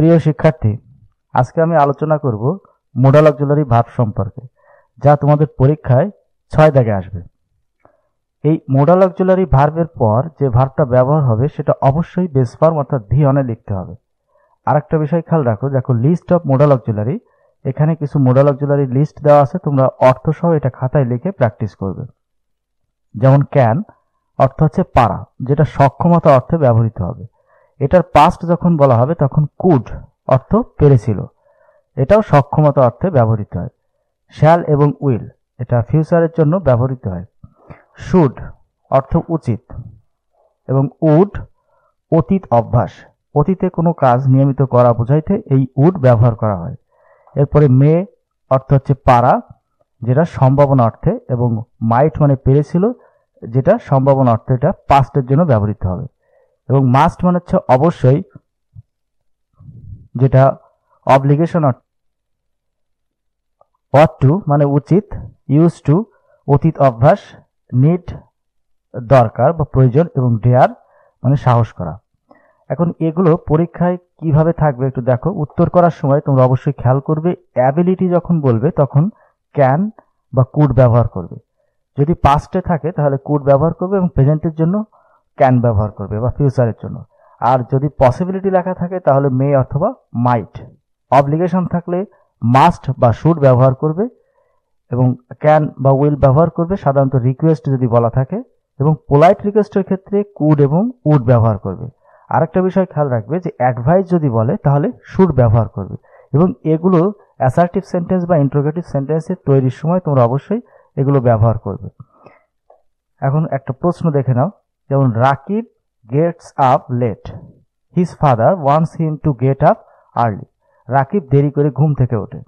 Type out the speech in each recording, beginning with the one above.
প্রিয় শিক্ষার্থী, আজকে আমি আলোচনা করব মোডাল অক্সিলারি ভার্ব সম্পর্কে, যা তোমাদের পরীক্ষায় 6 দাগে আসবে। এই মোডাল অক্সিলারি ভার্বের পর যে ভার্বটা ব্যবহার হবে সেটা অবশ্যই বেস ফর্ম অর্থাৎ ভি অনে লিখতে হবে। আরেকটা বিষয় খেয়াল রাখো, দেখো লিস্ট অফ মোডাল অক্সিলারি, এখানে কিছু মোডাল অক্সিলারি লিস্ট দেওয়া আছে, তোমরা অর্থ সহ এটা খাতায় লিখে প্র্যাকটিস করবে। যেমন ক্যান অর্থ হচ্ছে পারা, যেটা সক্ষমতা অর্থে ব্যবহৃত হবে। এটার পাস্ট যখন বলা হবে তখন কুড অর্থ পেরেছিল, এটাও সক্ষমতা অর্থে ব্যবহৃত হয়। শ্যাল এবং উইল এটা ফিউচারের জন্য ব্যবহৃত হয়। শুড অর্থ উচিত, এবং উড অতীত অভ্যাস, অতীতে কোনো কাজ নিয়মিত করা বোঝাইতে এই উড ব্যবহার করা হয়। এরপরে মে অর্থ হচ্ছে পারা, যেটা সম্ভাবনা অর্থে, এবং মাইট মানে পেরেছিল, যেটা সম্ভাবনা অর্থে, এটা পাস্টের জন্য ব্যবহৃত হবে। এবং মাস্ট মানে হচ্ছে অবশ্যই, যেটা অবলিগেশন অর্থ। অট টু মানে উচিত, ইউজ টু অতীত অভ্যাস, নিড দরকার বা প্রয়োজন, এবং ডেয়ার মানে সাহস করা। এখন এগুলো পরীক্ষায় কিভাবে থাকবে একটু দেখো। উত্তর করার সময় তোমরা অবশ্যই খেয়াল করবে, অ্যাবিলিটি যখন বলবে তখন ক্যান বা কুড ব্যবহার করবে। যদি পাস্টে থাকে তাহলে কুড ব্যবহার করবে, এবং প্রেজেন্টের জন্য ক্যান ব্যবহার করবে বা ফিউচারের জন্য। আর যদি পসিবিলিটি লেখা থাকে তাহলে মে অথবা মাইট। অবলিগেশন থাকলে মাস্ট বা শুড ব্যবহার করবে, এবং ক্যান বা উইল ব্যবহার করবে সাধারণত রিকোয়েস্ট যদি বলা থাকে, এবং পোলাইট রিকোয়েস্টের ক্ষেত্রে কুড এবং উড ব্যবহার করবে। আরেকটা বিষয় খেয়াল রাখবে যে অ্যাডভাইস যদি বলে তাহলে শুড ব্যবহার করবে। এবং এগুলো অ্যাসার্টিভ সেন্টেন্স বা ইন্ট্রোগেটিভ সেন্টেন্সের তৈরির সময় তোমরা অবশ্যই এগুলো ব্যবহার করবে। এখন একটা প্রশ্ন দেখে নাও, যেমন Rakib gets up late, his father wants him to get up early. Rakib দেরি করে ঘুম থেকে ওঠে,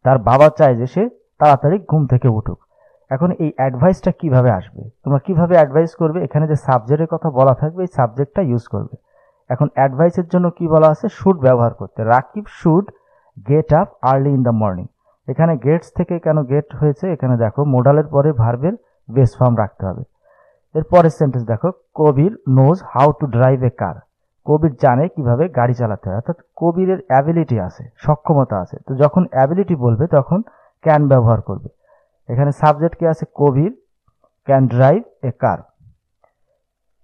তার বাবা চায় যে সে তাড়াতাড়ি ঘুম থেকে উঠুক। এখন এই অ্যাডভাইসটা কিভাবে আসবে, তোমরা কিভাবে অ্যাডভাইস করবে? এখানে যে সাবজেক্টের কথা বলা থাকবে এই সাবজেক্টটা ইউজ করবে। এখন অ্যাডভাইসের জন্য কি বলা আছে? শুড ব্যবহার করতে। Rakib should get up early in the morning. এখানে গেটস থেকে কেন গেট হয়েছে, এখানে দেখো মোডালের পরে ভার্বের বেস ফর্ম রাখতে হবে। এরপরের সেন্টেন্স দেখো, কবির নোজ হাউ টু ড্রাইভ এ কার। কবির জানে কিভাবে গাড়ি চালাতে হয়, অর্থাৎ কবিরের অ্যাবিলিটি আছে, সক্ষমতা আছে। তো যখন অ্যাবিলিটি বলবে তখন ক্যান ব্যবহার করবে। এখানে সাবজেক্ট কি আছে? কবির ক্যান ড্রাইভ এ কার।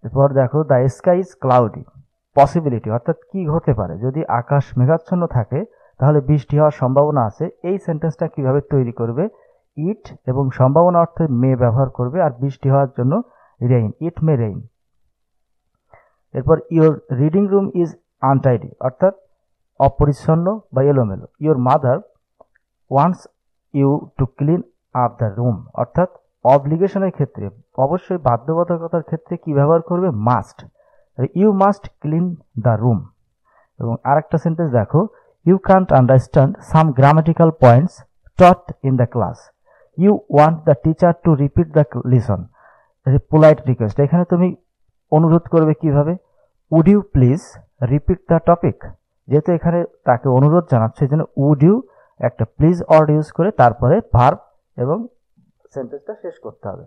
এরপর দেখো, the sky is cloudy, possibility অর্থাৎ কি হতে পারে, যদি আকাশ মেঘাচ্ছন্ন থাকে তাহলে বৃষ্টি হওয়ার সম্ভাবনা আছে। এই সেন্টেন্সটা কিভাবে তৈরি করবে? ইট এবং সম্ভাবনা অর্থে মে ব্যবহার করবে, আর বৃষ্টি হওয়ার জন্য রেইন, ইট মে রেইন। এরপর your reading room is untidy, অর্থাৎ অপরিচ্ছন্ন বা এলোমেলো। Your mother wants you to clean up the room, অর্থাৎ অবলিগেশনের ক্ষেত্রে, অবশ্যই বাধ্যবাধকতার ক্ষেত্রে কি ব্যবহার করবে? Must, you must clean the room. এবং আরেকটা সেন্টেন্স দেখো, you can't understand some grammatical points taught in the class, you want the teacher to repeat the lesson. Polite request, এখানে তুমি অনুরোধ করবে কিভাবে? Would you please repeat the topic. যেহেতু এখানে তাকে অনুরোধ জানাচ্ছে, এই জন্য উড ইউ একটা প্লিজ অর্ড ইউজ করে তারপরে ভার্ব এবং সেন্টেন্সটা শেষ করতে হবে।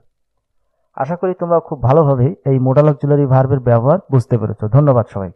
আশা করি তোমরা খুব ভালোভাবে এই মোডাল অক্সিলারি ভার্বের ব্যবহার বুঝতে পেরেছো। ধন্যবাদ সবাই।